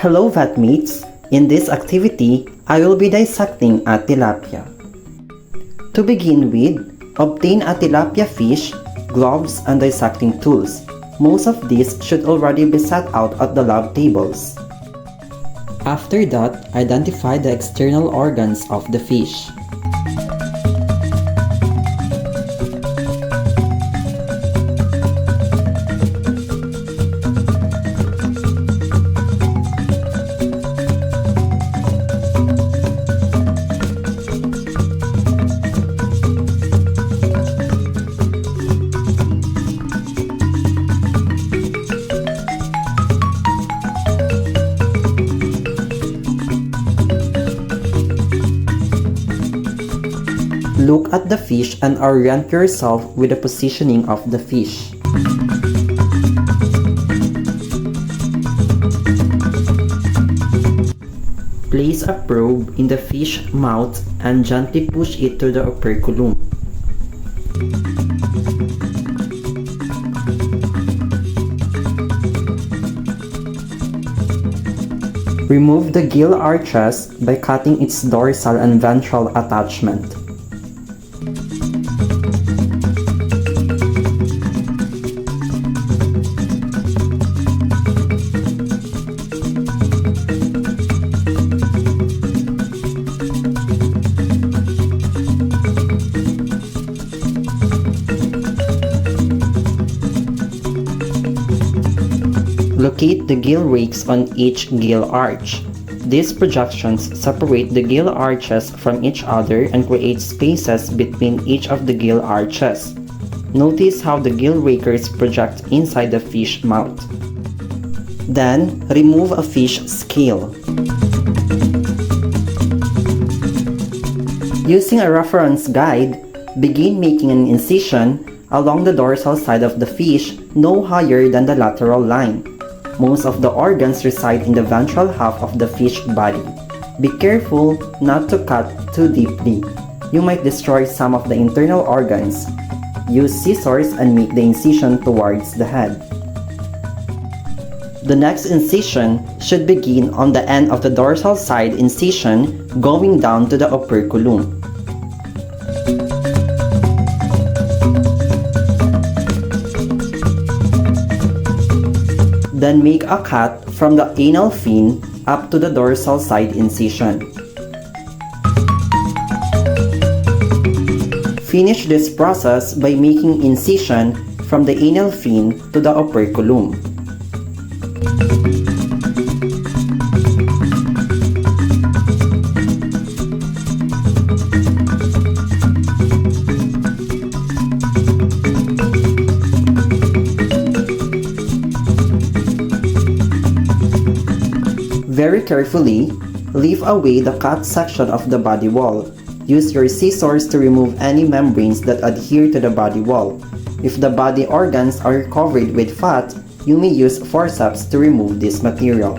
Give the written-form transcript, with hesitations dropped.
Hello vetmates! In this activity, I will be dissecting a tilapia. To begin with, obtain a tilapia fish, gloves, and dissecting tools. Most of these should already be set out at the lab tables. After that, identify the external organs of the fish. Look at the fish and orient yourself with the positioning of the fish. Place a probe in the fish mouth and gently push it to the operculum. Remove the gill arches by cutting its dorsal and ventral attachment. Locate the gill rakes on each gill arch. These projections separate the gill arches from each other and create spaces between each of the gill arches. Notice how the gill rakers project inside the fish mouth. Then, remove a fish scale. Using a reference guide, begin making an incision along the dorsal side of the fish no higher than the lateral line. Most of the organs reside in the ventral half of the fish body. Be careful not to cut too deeply. You might destroy some of the internal organs. Use scissors and make the incision towards the head. The next incision should begin on the end of the dorsal side incision going down to the operculum. Then make a cut from the anal fin up to the dorsal side incision. Finish this process by making incision from the anal fin to the operculum. Very carefully, leave away the cut section of the body wall. Use your scissors to remove any membranes that adhere to the body wall. If the body organs are covered with fat, you may use forceps to remove this material.